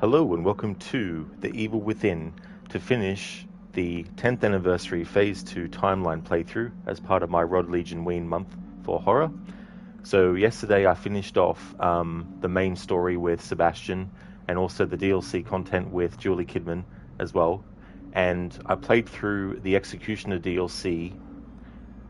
Hello and welcome to The Evil Within to finish the 10th anniversary Phase 2 timeline playthrough as part of my Rod-Legion-Ween month for horror. So yesterday I finished off the main story with Sebastian and also the DLC content with Julie Kidman as well. And I played through the Executioner DLC,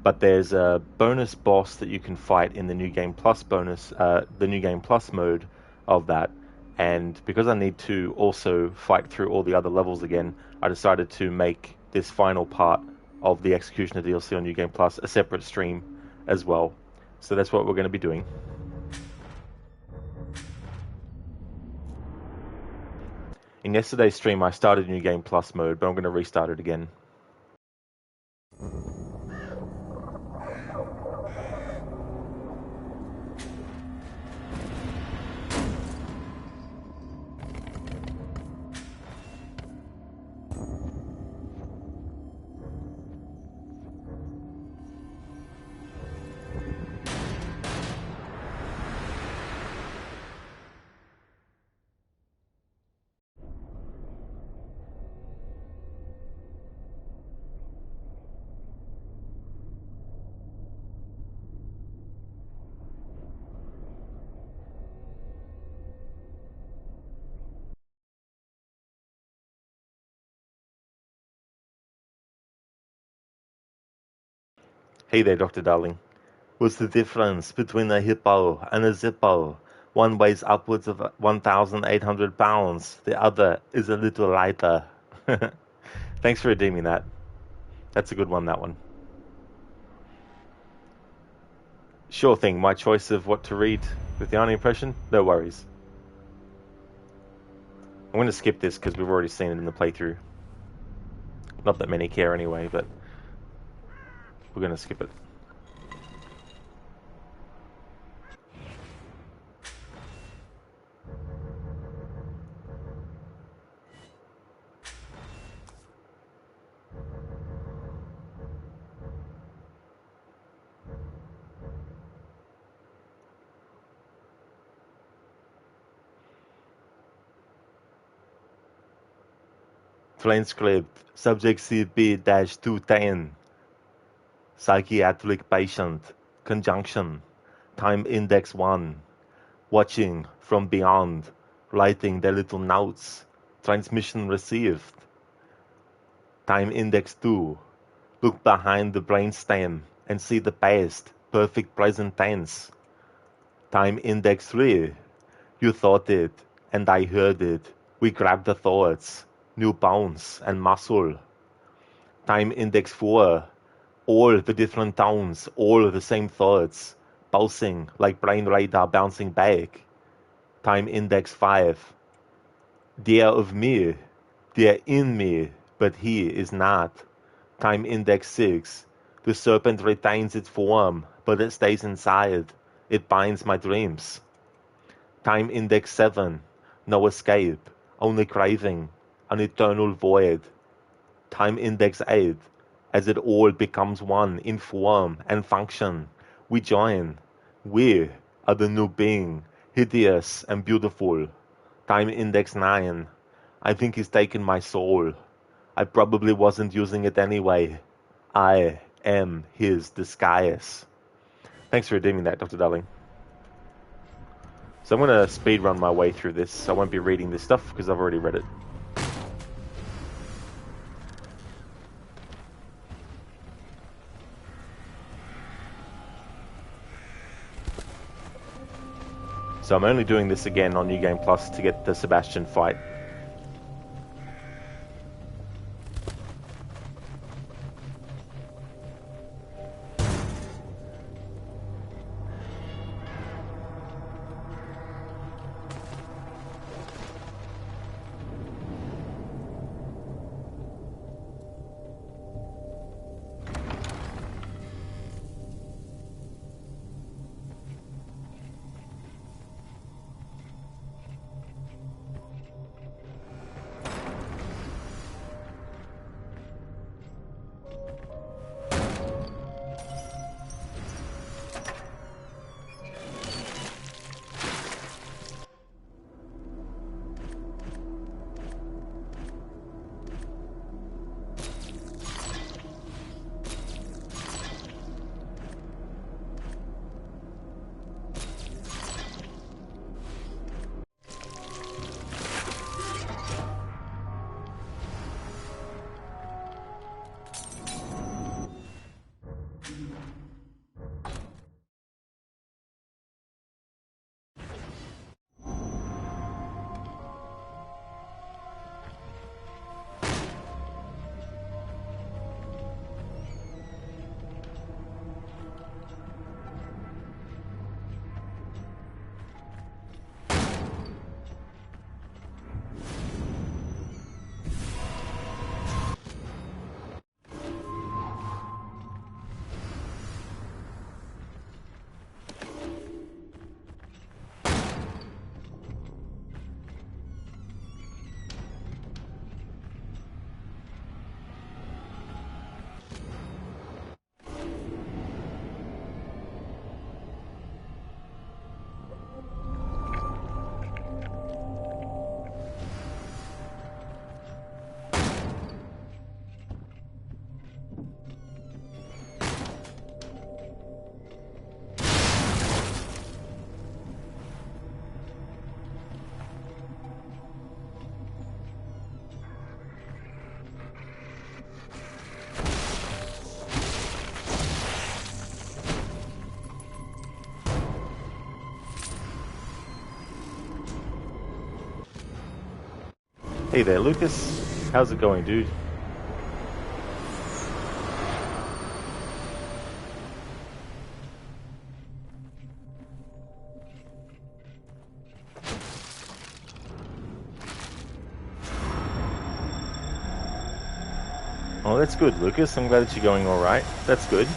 but there's a bonus boss that you can fight in the New Game Plus the New Game Plus mode of that. And because I need to also fight through all the other levels again, I decided to make this final part of the Executioner DLC on New Game Plus a separate stream as well. So that's what we're going to be doing. In yesterday's stream, I started New Game Plus mode, but I'm going to restart it again. Hey there, Dr. Darling. What's the difference between a hippo and a zippo? One weighs upwards of 1,800 pounds. The other is a little lighter. Thanks for redeeming that. That's a good one, that one. Sure thing, my choice of what to read with the Arnie impression? No worries. I'm going to skip this because we've already seen it in the playthrough. Not that many care anyway, but we're going to skip it. Plain script, subject CB-210, psychiatric patient, conjunction, time index 1, watching from beyond, writing their little notes, transmission received, time index 2, look behind the brainstem and see the past, perfect present tense, time index 3, you thought it, and I heard it, we grabbed the thoughts, new bones and muscle. Time index 4, all the different tones, all the same thoughts, pulsing like brain radar bouncing back. Time index 5, they're of me, they're in me, but he is not. Time index 6, the serpent retains its form, but it stays inside, it binds my dreams. Time index 7, no escape, only craving, an eternal void. Time index 8, as it all becomes one in form and function, we join. We are the new being, hideous and beautiful. Time index 9, I think he's taken my soul. I probably wasn't using it anyway. I am his disguise. Thanks for redeeming that, Dr. Darling. So I'm going to speed run my way through this. I won't be reading this stuff because I've already read it. So I'm only doing this again on New Game Plus to get the Sebastian fight. Hey there, Lucas. How's it going, dude? Oh, that's good, Lucas. I'm glad that you're going all right. That's good.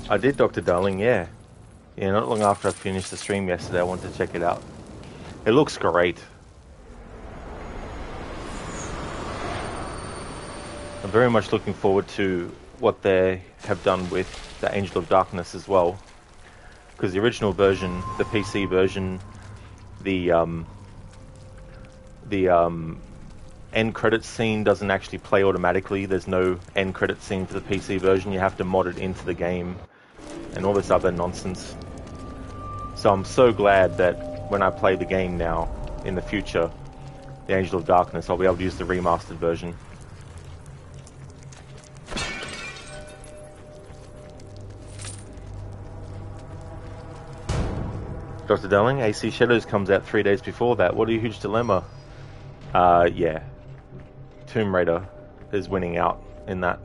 I did, Dr. Darling, yeah. Yeah, not long after I finished the stream yesterday, I wanted to check it out. It looks great. I'm very much looking forward to what they have done with the Angel of Darkness as well. Because the original version, the PC version, the end credits scene doesn't actually play automatically. There's no end credits scene for the PC version. You have to mod it into the game and all this other nonsense. So I'm so glad that when I play the game now, in the future, the Angel of Darkness, I'll be able to use the remastered version. Dr. Darling, AC Shadows comes out 3 days before that. What a huge dilemma. Yeah. Tomb Raider is winning out in that.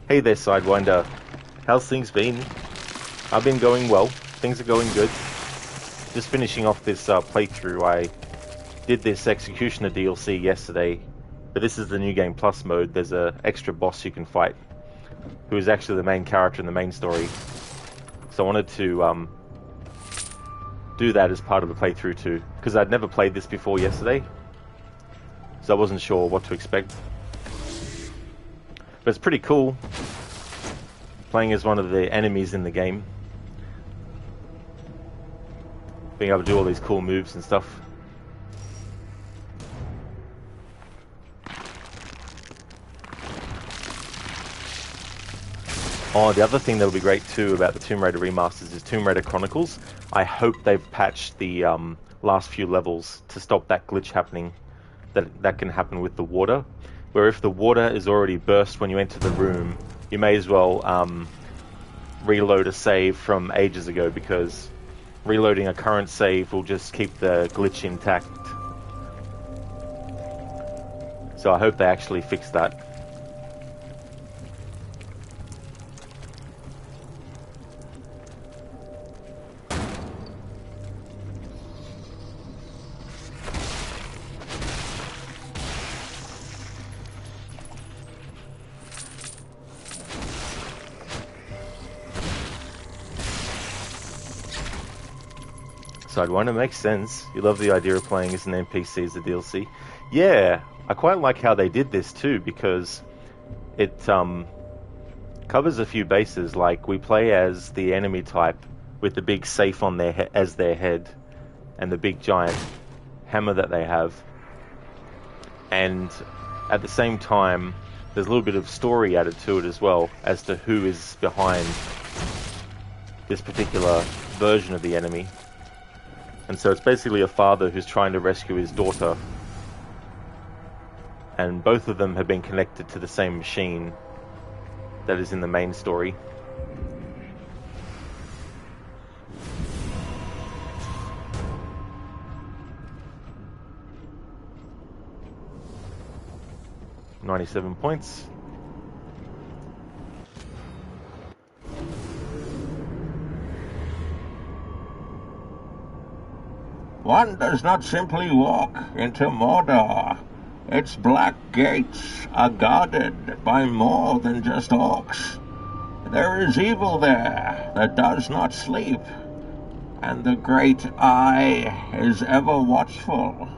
Hey there, Sidewinder. How's things been? I've been going well. Things are going good. Just finishing off this playthrough. I did this Executioner DLC yesterday, but this is the New Game Plus mode. There's an extra boss you can fight, who is actually the main character in the main story. So I wanted to do that as part of the playthrough too, because I'd never played this before yesterday. so I wasn't sure what to expect. But it's pretty cool, playing as one of the enemies in the game. Being able to do all these cool moves and stuff. Oh, the other thing that would be great too about the Tomb Raider remasters is Tomb Raider Chronicles. I hope they've patched the last few levels to stop that glitch happening that can happen with the water. Where if the water is already burst when you enter the room, you may as well reload a save from ages ago, because reloading a current save will just keep the glitch intact. So I hope they actually fix that. Side 1, it makes sense. You love the idea of playing as an NPC as a DLC. Yeah, I quite like how they did this too, because it covers a few bases. Like, we play as the enemy type with the big safe on their as their head, and the big giant hammer that they have. And at the same time, there's a little bit of story added to it as well, as to who is behind this particular version of the enemy. And so it's basically a father who's trying to rescue his daughter. And both of them have been connected to the same machine that is in the main story. $97 points. One does not simply walk into Mordor. Its black gates are guarded by more than just orcs. There is evil there that does not sleep, and the great Eye is ever watchful.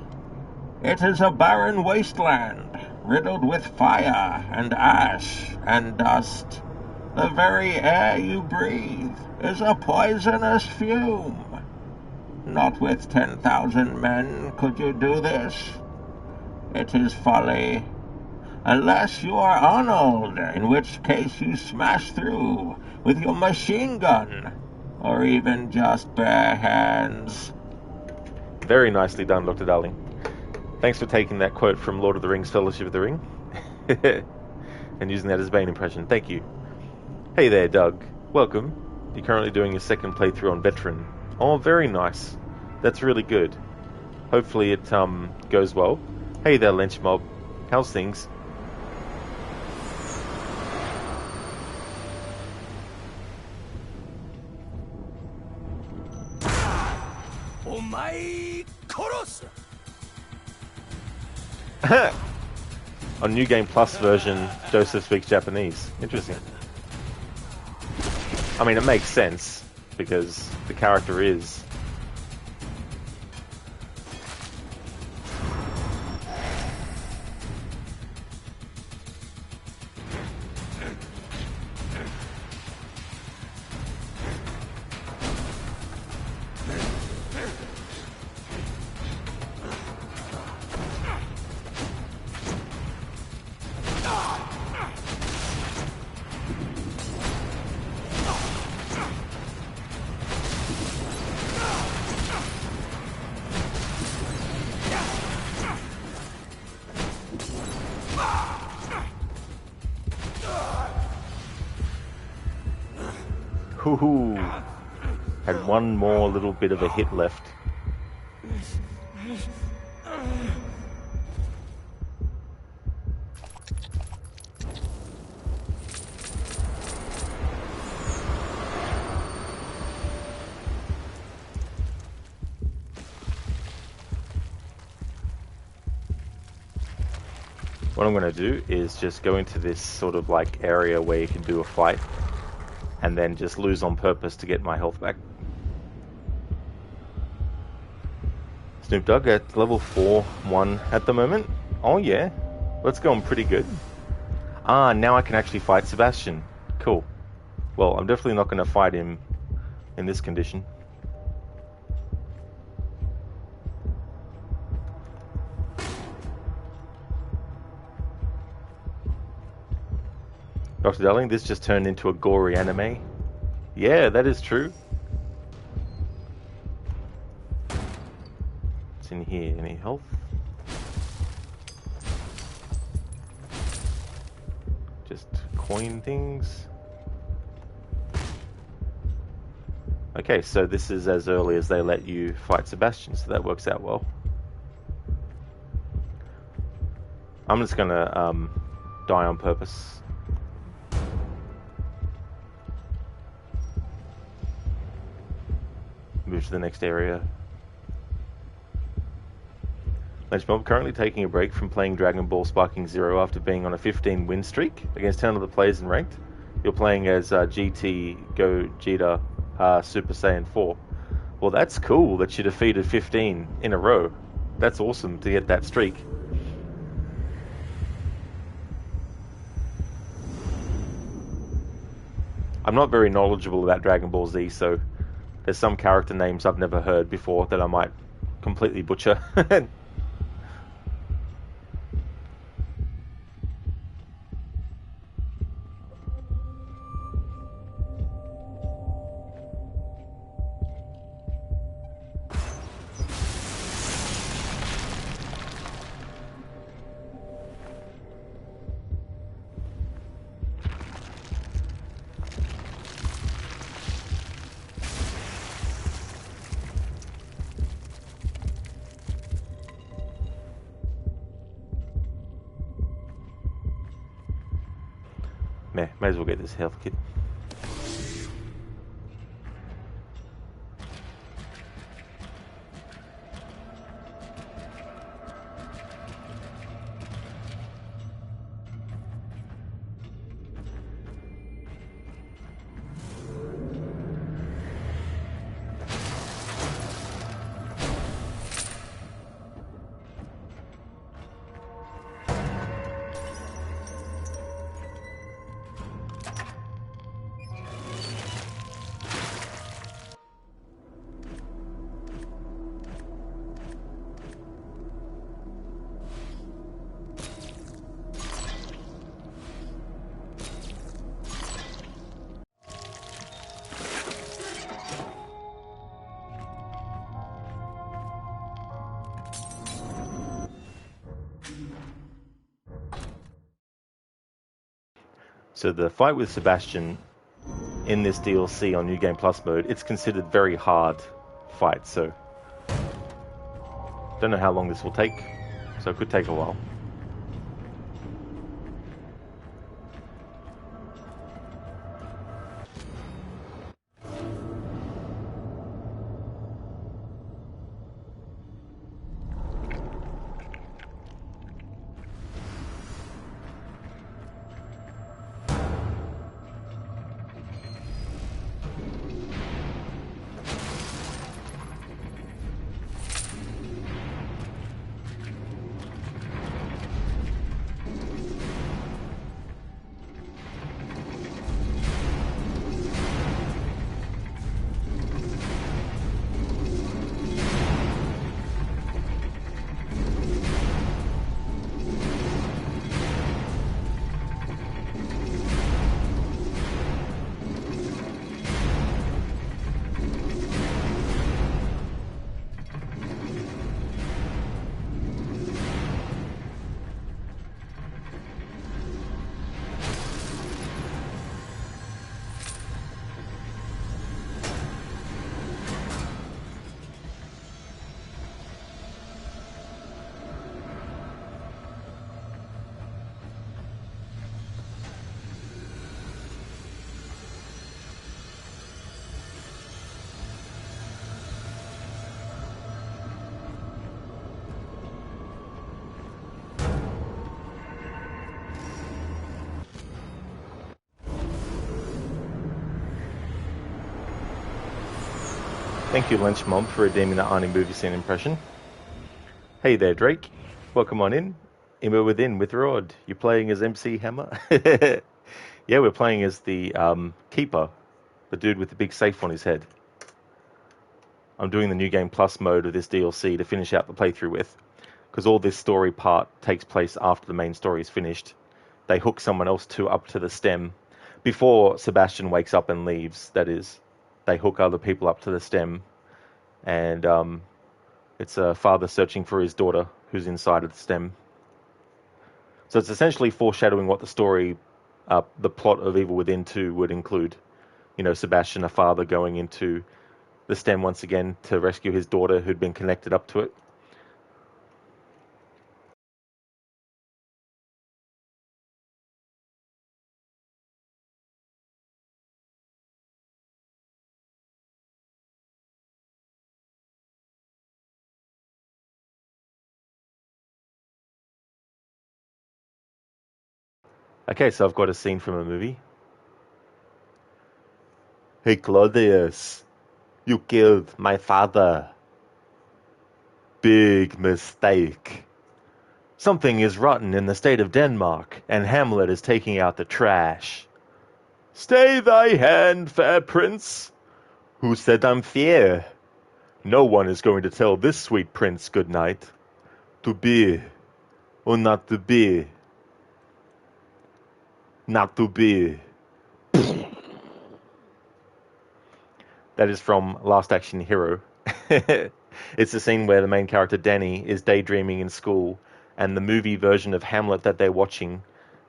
It is a barren wasteland, riddled with fire and ash and dust. The very air you breathe is a poisonous fume. Not with 10,000 men could you do this. It is folly. Unless you are Arnold, in which case you smash through with your machine gun, or even just bare hands. Very nicely done, Dr. Darling. Thanks for taking that quote from Lord of the Rings, Fellowship of the Ring, and using that as a Bane impression. Thank you. Hey there, Doug. Welcome. You're currently doing your second playthrough on Veteran. Oh, very nice. That's really good. Hopefully it goes well. Hey there, Lynch Mob. How's things? On New Game Plus version, Joseph speaks Japanese. Interesting. I mean, it makes sense, because the character is. Hoo-hoo. Had one more little bit of a hit left. What I'm going to do is just go into this sort of like area where you can do a fight, and then just lose on purpose to get my health back. Snoop Dogg at level 4-1 at the moment. Oh yeah, that's going pretty good. Ah, now I can actually fight Sebastian. Cool. Well, I'm definitely not going to fight him in this condition. Dr. Darling, this just turned into a gory anime. Yeah, that is true. What's in here? Any health? Just coin things. Okay, so this is as early as they let you fight Sebastian, so that works out well. I'm just gonna die on purpose. Move to the next area. Lunchmob, currently taking a break from playing Dragon Ball Sparking Zero after being on a 15 win streak against 10 other players in ranked. You're playing as GT Gogeta Super Saiyan 4. Well, that's cool that you defeated 15 in a row. That's awesome to get that streak. I'm not very knowledgeable about Dragon Ball Z, so there's some character names I've never heard before that I might completely butcher. May as well get this health kit. So the fight with Sebastian in this DLC on New Game Plus mode, it's considered very hard fight, so don't know how long this will take, so it could take a while. Thank you, Lynch Mob, for redeeming that Arnie movie scene impression. Hey there, Drake. Welcome on in. Emma Within with Rod. You're playing as MC Hammer? Yeah, we're playing as the Keeper, the dude with the big safe on his head. I'm doing the New Game Plus mode of this DLC to finish out the playthrough with, because all this story part takes place after the main story is finished. They hook someone else up to the stem. Before Sebastian wakes up and leaves, that is. They hook other people up to the stem, and it's a father searching for his daughter who's inside of the stem. So it's essentially foreshadowing what the story, the plot of Evil Within 2 would include. You know, Sebastian, a father, going into the stem once again to rescue his daughter who'd been connected up to it. Okay, so I've got a scene from a movie. Hey, Claudius, you killed my father. Big mistake. Something is rotten in the state of Denmark, and Hamlet is taking out the trash. Stay thy hand, fair prince. Who said I'm fair? No one is going to tell this sweet prince good night. To be, or not to be. Not to be. That is from Last Action Hero. It's the scene where the main character, Danny, is daydreaming in school, and the movie version of Hamlet that they're watching,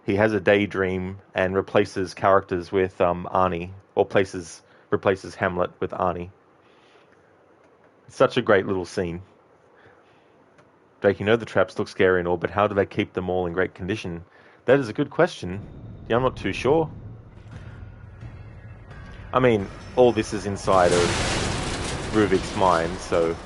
he has a daydream and replaces characters with Arnie, or replaces Hamlet with Arnie. It's such a great little scene. Drake, you know the traps look scary and all, but how do they keep them all in great condition? That is a good question. Yeah, I'm not too sure. I mean, all this is inside of Ruvik's mind, so...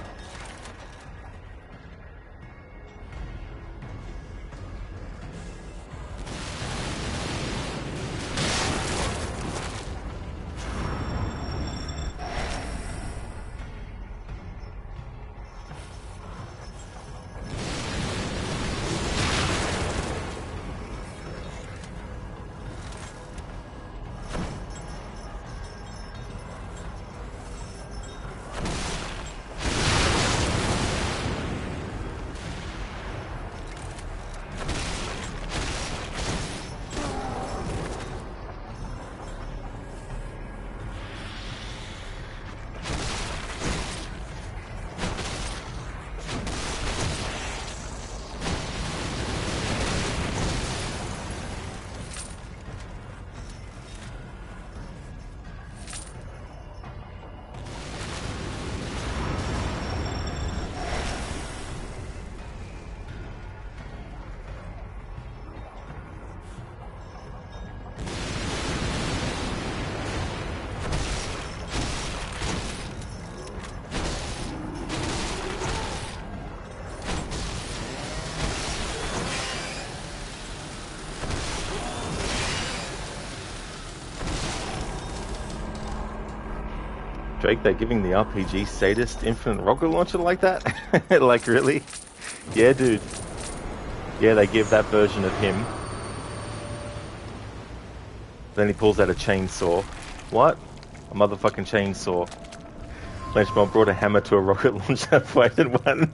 Drake, they're giving the RPG sadist infinite rocket launcher like that? Like, really? Yeah, dude. Yeah, they give that version of him. Then he pulls out a chainsaw. What? A motherfucking chainsaw. Ledgebomb brought a hammer to a rocket launcher, fighted one.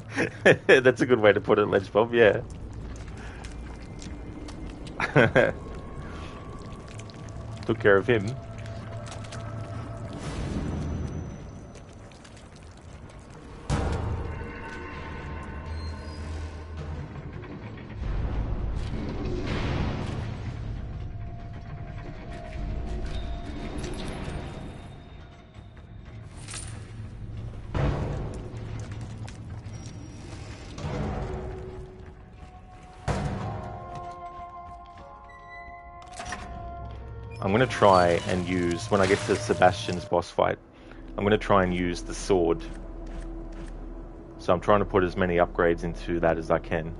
That's a good way to put it, Ledgebomb, yeah. Took care of him. I'm going to try and use, when I get to Sebastian's boss fight, I'm going to try and use the sword. So I'm trying to put as many upgrades into that as I can.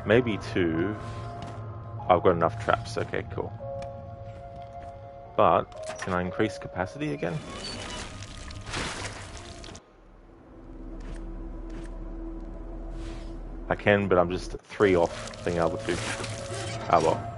Maybe 2. I've got enough traps. Okay, cool. But Can I increase capacity again? I can, but I'm just 3 off being able to. Ah well.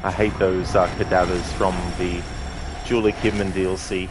I hate those cadavers from the Julie Kidman DLC.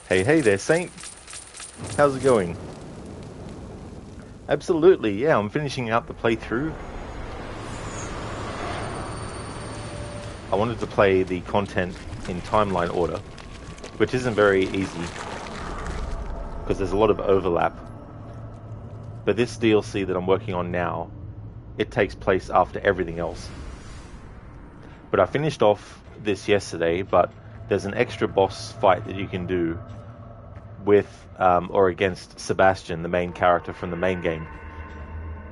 Hey there, Saint. How's it going? Absolutely, yeah, I'm finishing out the playthrough. I wanted to play the content in timeline order, which isn't very easy, because there's a lot of overlap. But this DLC that I'm working on now, it takes place after everything else. But I finished off this yesterday, but there's an extra boss fight that you can do with or against Sebastian, the main character from the main game.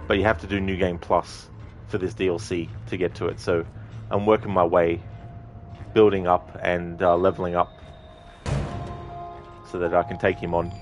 But you have to do New Game Plus for this DLC to get to it. So I'm working my way, building up and leveling up so that I can take him on.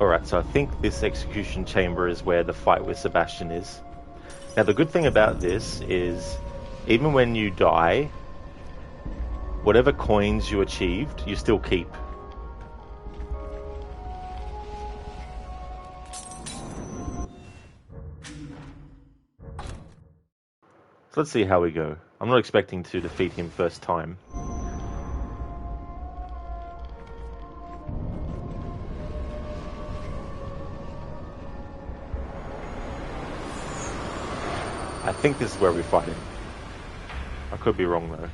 Alright, so I think this execution chamber is where the fight with Sebastian is. Now the good thing about this is, even when you die, whatever coins you achieved, you still keep. So let's see how we go. I'm not expecting to defeat him first time. I think this is where we fight him. I could be wrong though.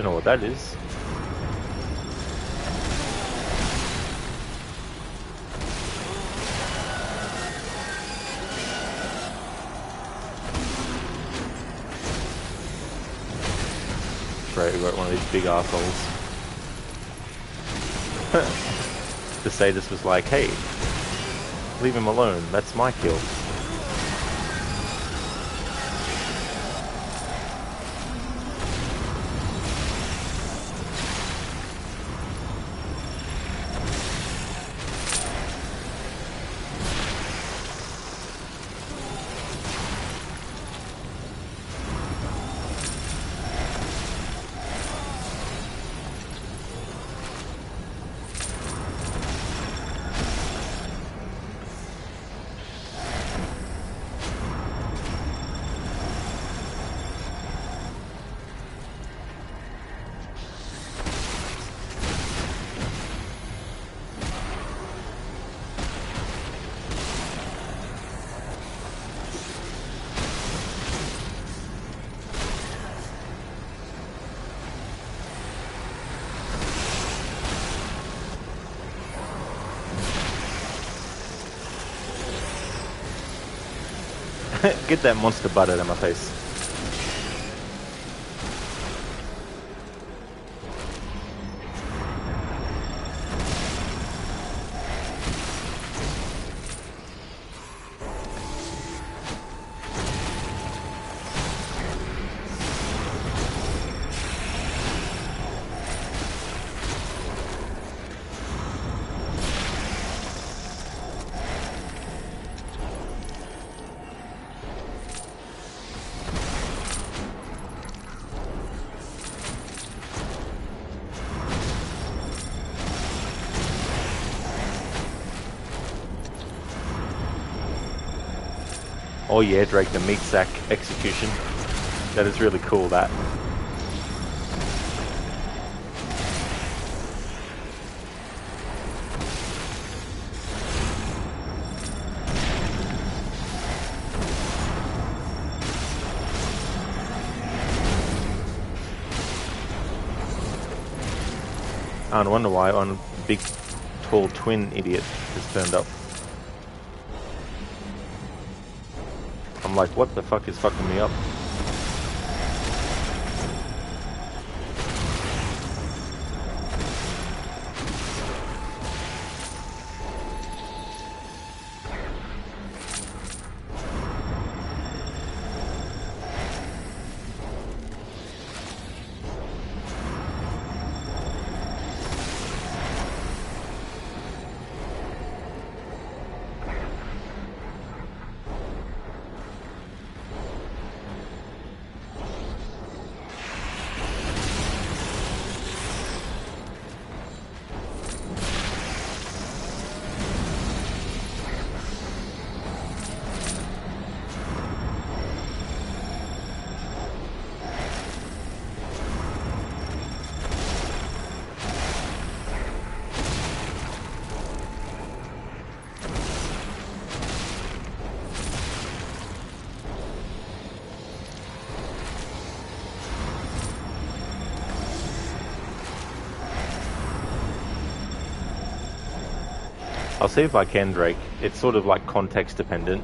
Don't know what that is. Right, we got one of these big assholes. The sadist was like, hey, leave him alone, that's my kill. Get that monster butt out of my face. Oh yeah, Drake, the meat sack execution. That is really cool, that. I wonder why one big, tall twin idiot has turned up. I'm like, what the fuck is fucking me up? I'll see if I can, Drake. It's sort of like context dependent.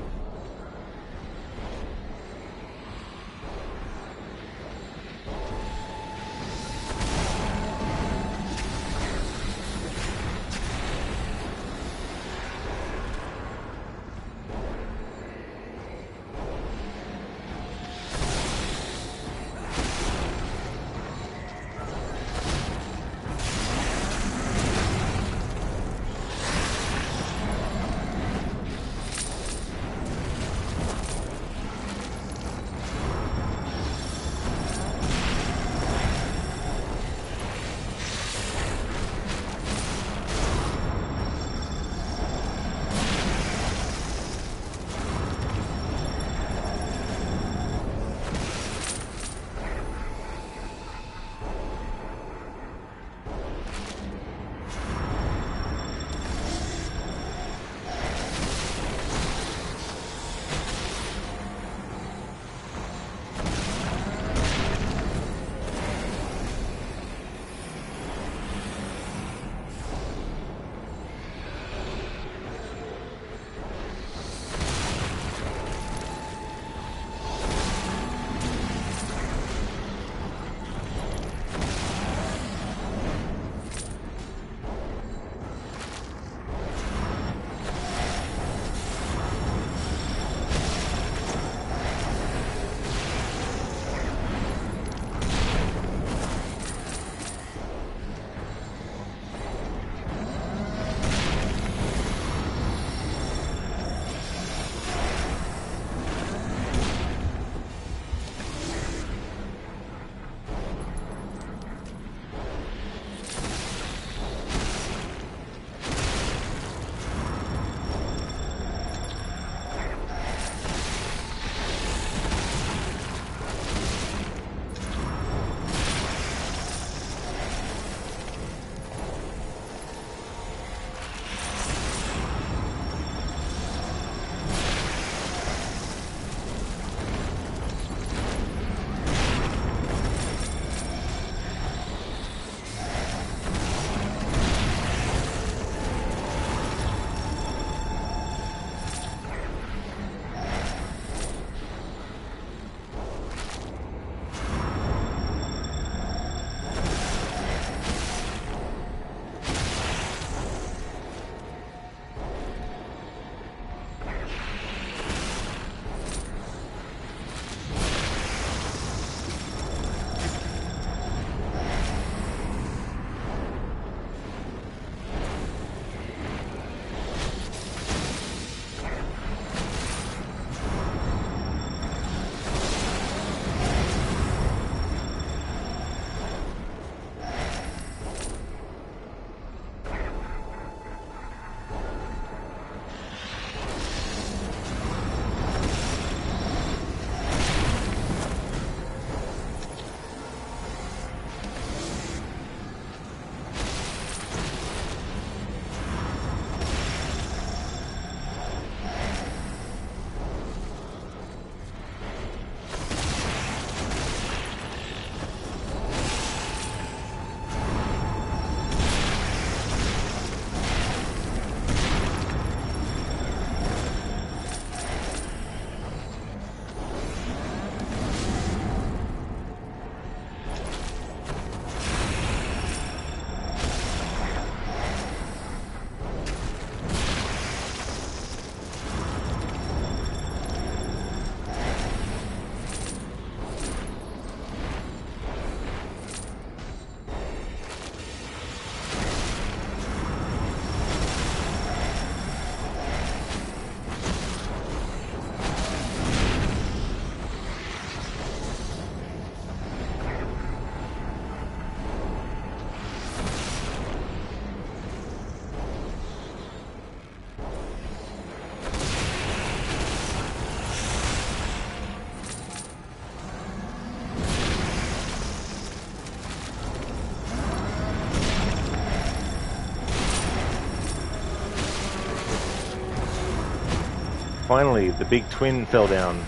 Finally, the big twin fell down.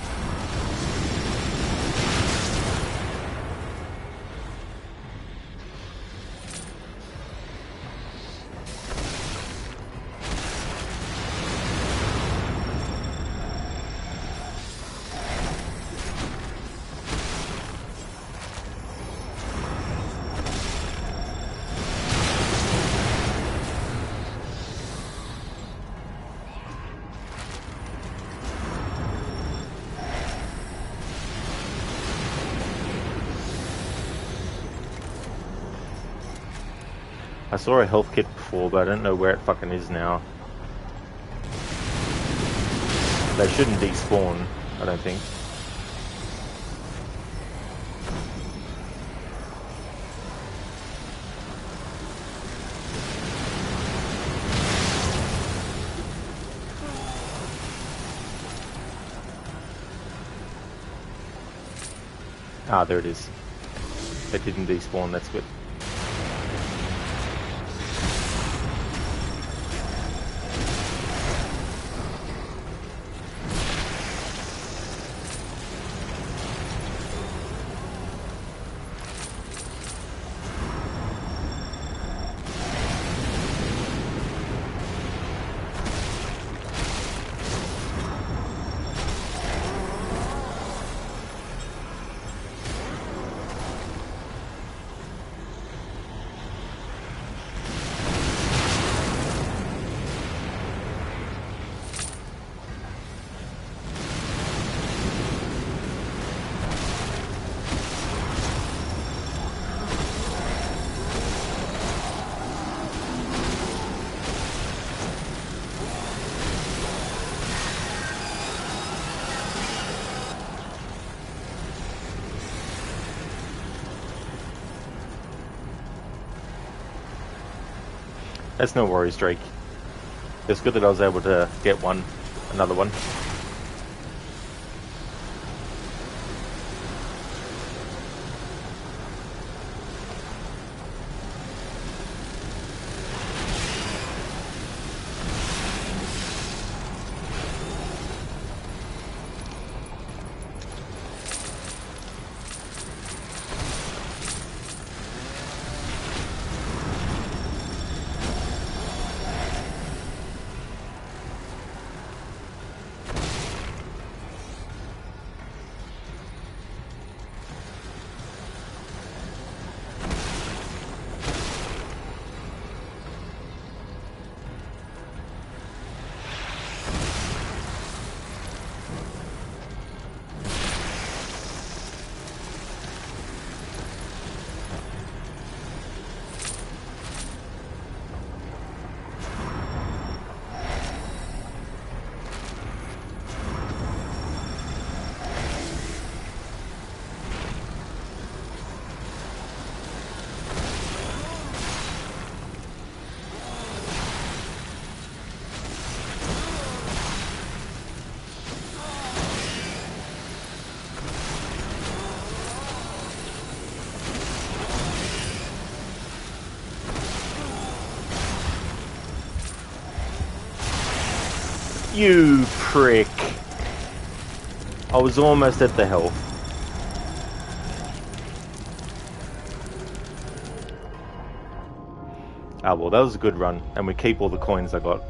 I saw a health kit before, but I don't know where it fucking is now. They shouldn't despawn, I don't think. Ah, there it is. It didn't despawn, that's good. That's no worries, Drake. It's good that I was able to get another one. You prick. I was almost at the health. Ah, well, that was a good run, and we keep all the coins I got.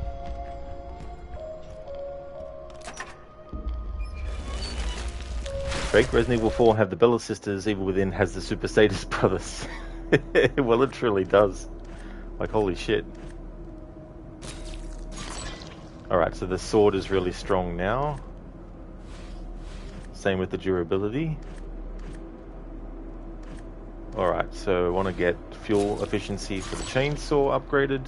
Drake, Resident Evil 4 have the Bella sisters, Evil Within has the Super Sadist brothers. Well, it truly does. Like, holy shit. Alright, so the sword is really strong now. Same with the durability. Alright, so I want to get fuel efficiency for the chainsaw upgraded.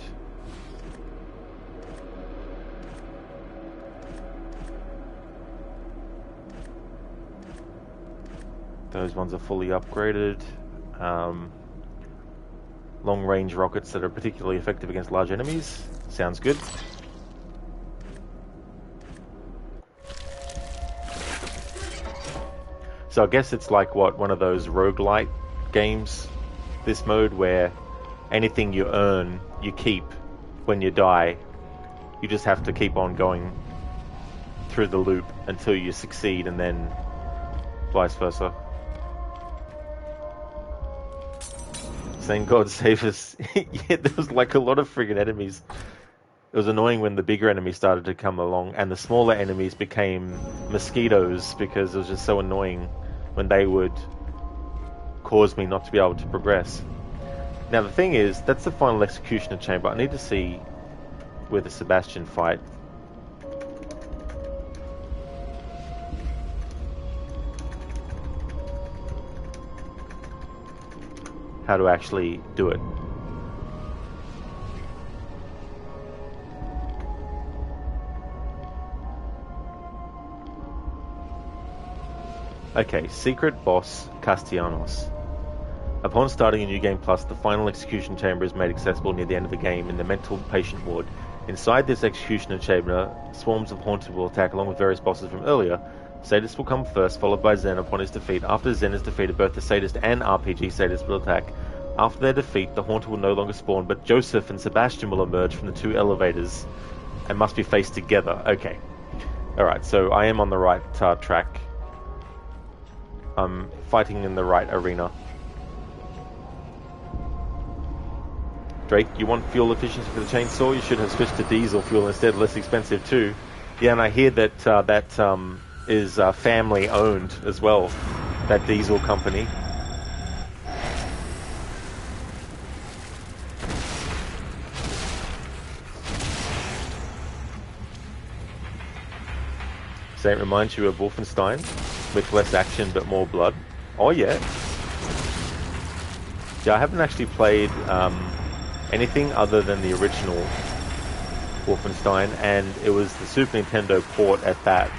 Those ones are fully upgraded. Long-range rockets that are particularly effective against large enemies. Sounds good. So I guess it's like, what, one of those roguelite games, this mode, where anything you earn, you keep when you die. You just have to keep on going through the loop until you succeed, and then vice versa. Saying God save us. Yeah, there was like a lot of friggin' enemies. It was annoying when the bigger enemies started to come along, and the smaller enemies became mosquitoes, because it was just so annoying when they would cause me not to be able to progress. Now the thing is, that's the final executioner chamber. I need to see where the Sebastian fight. How to actually do it. Okay, Secret Boss Castellanos. Upon starting a new game plus, the final execution chamber is made accessible near the end of the game in the mental patient ward. Inside this executioner chamber, swarms of haunted will attack along with various bosses from earlier. Sadist will come first, followed by Zen upon his defeat. After Zen is defeated, both the Sadist and RPG Sadist will attack. After their defeat, the haunted will no longer spawn, but Joseph and Sebastian will emerge from the two elevators and must be faced together. Okay. Alright, so I am on the right track. I'm fighting in the right arena. Drake, you want fuel efficiency for the chainsaw? You should have switched to diesel fuel instead, less expensive too. Yeah, and I hear that that is family owned as well, that diesel company. So it reminds you of Wolfenstein, with less action but more blood. Oh yeah. Yeah, I haven't actually played anything other than the original Wolfenstein, and it was the Super Nintendo port at that.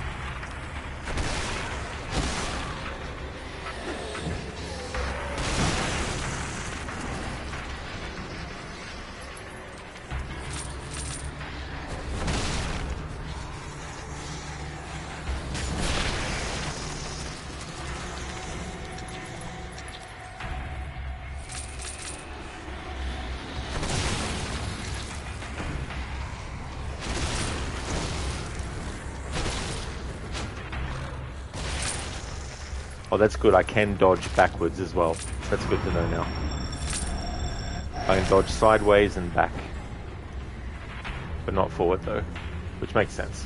Oh, that's good. I can dodge backwards as well. That's good to know now. I can dodge sideways and back. But not forward though, which makes sense.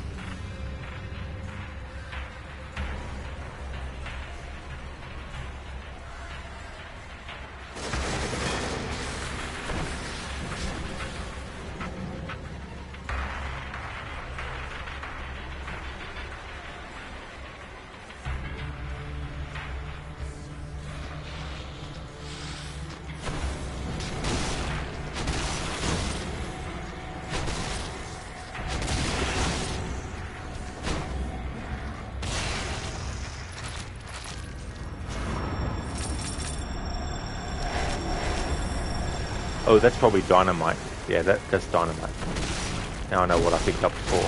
Oh, that's probably dynamite. Yeah, that's dynamite. Now I know what I picked up before.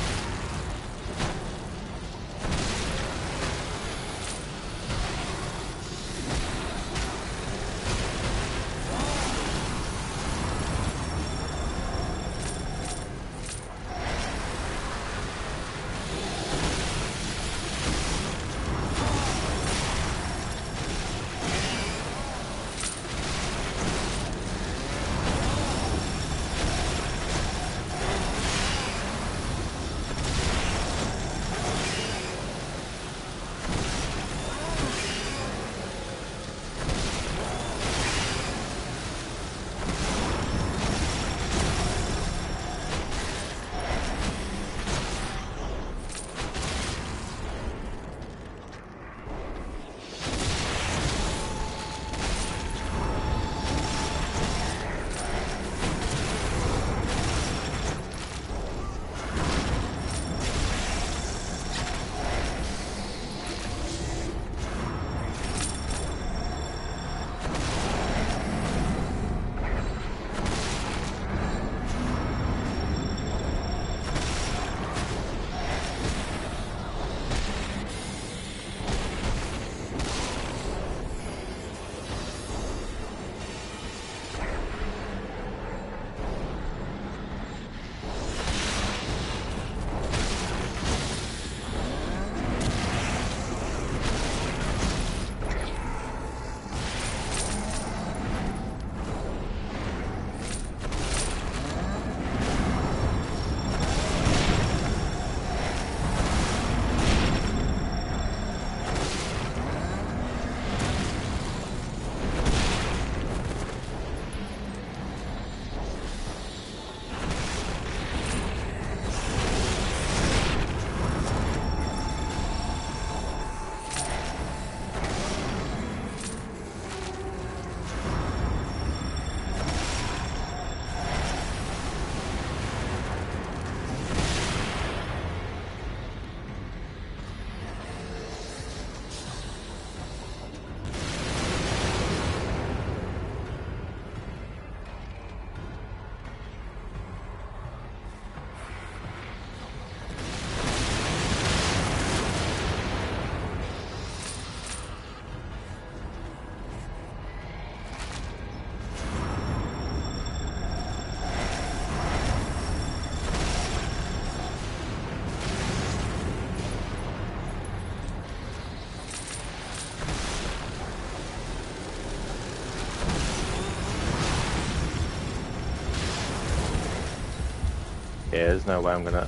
Yeah, there's no way I'm gonna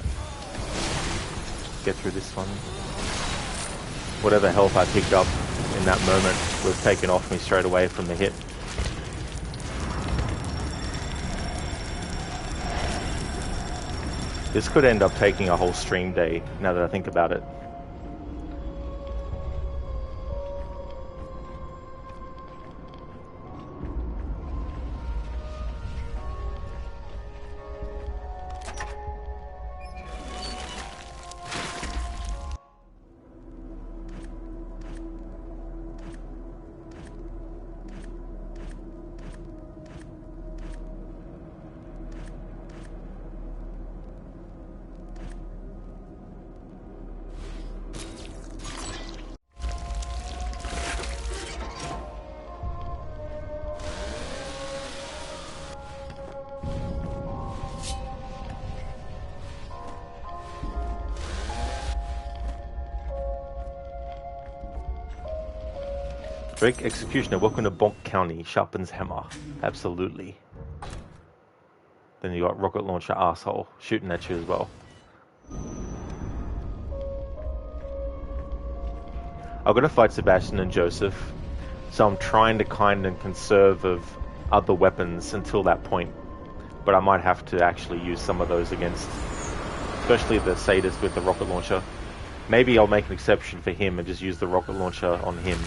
get through this one. Whatever health I picked up in that moment was taken off me straight away from the hit. This could end up taking a whole stream day, now that I think about it. Drake Executioner, welcome to Bonk County, sharpens hammer. Absolutely. Then you got Rocket Launcher asshole shooting at you as well. I've got to fight Sebastian and Joseph, so I'm trying to kind and conserve of other weapons until that point. But I might have to actually use some of those against, especially the sadist with the rocket launcher. Maybe I'll make an exception for him and just use the rocket launcher on him.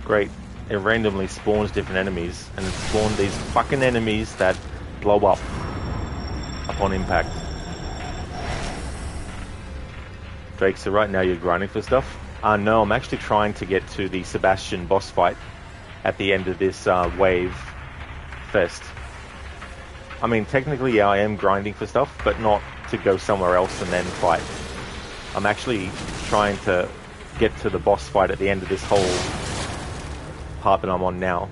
Great. It randomly spawns different enemies, and it spawned these fucking enemies that blow up upon impact. Drake, so right now you're grinding for stuff? No, I'm actually trying to get to the Sebastian boss fight at the end of this wave fest. I mean, technically, yeah, I am grinding for stuff, but not to go somewhere else and then fight. I'm actually trying to get to the boss fight at the end of this whole part that I'm on now.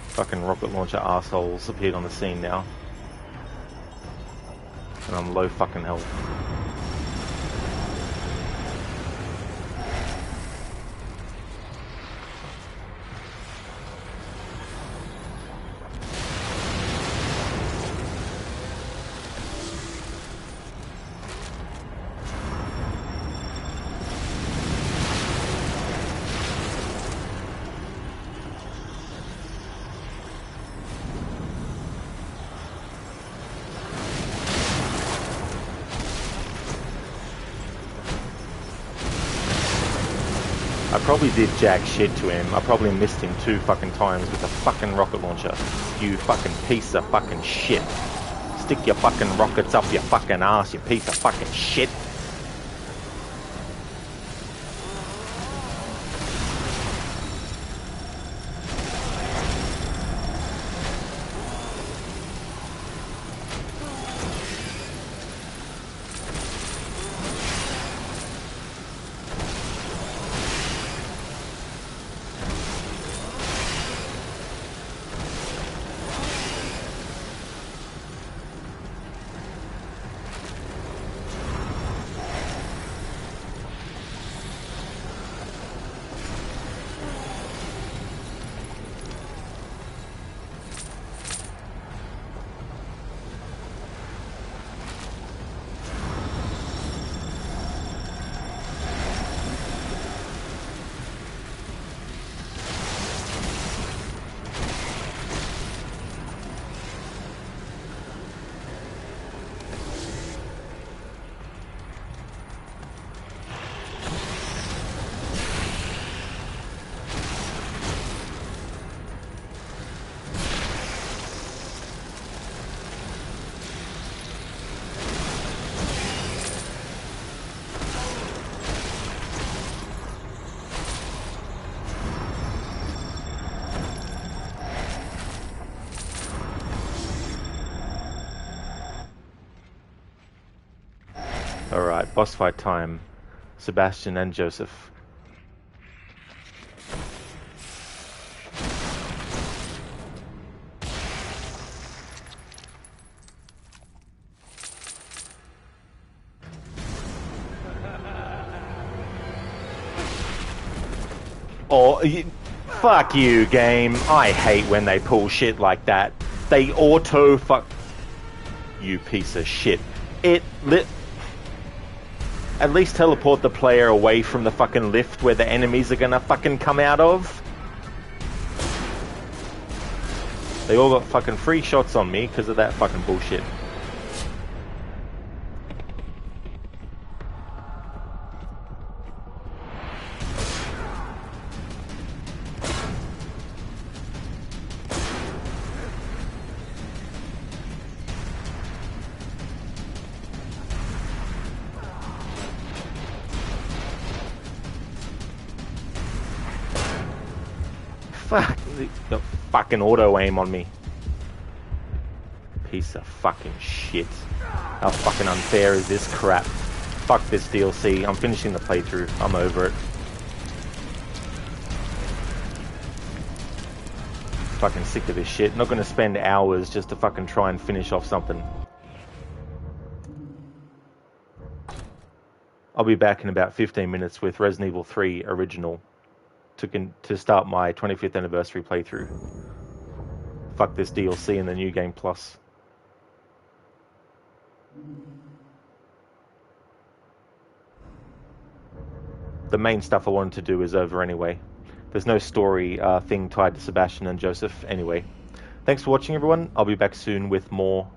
Fucking rocket launcher assholes appeared on the scene now. And I'm low fucking health. I probably did jack shit to him. I probably missed him 2 fucking times with a fucking rocket launcher. You fucking piece of fucking shit. Stick your fucking rockets up your fucking ass, you piece of fucking shit. Alright, boss fight time. Sebastian and Joseph. Oh, fuck you, game. I hate when they pull shit like that. They auto fuck... You piece of shit. At least teleport the player away from the fucking lift where the enemies are gonna fucking come out of. They all got fucking free shots on me because of that fucking bullshit. Fuck, they got fucking auto aim on me. Piece of fucking shit. How fucking unfair is this crap? Fuck this DLC. I'm finishing the playthrough. I'm over it. Fucking sick of this shit. Not gonna spend hours just to fucking try and finish off something. I'll be back in about 15 minutes with Resident Evil 3 Original to start my 25th anniversary playthrough. Fuck this DLC and the New Game Plus. The main stuff I wanted to do is over anyway. There's no story thing tied to Sebastian and Joseph anyway. Thanks for watching, everyone. I'll be back soon with more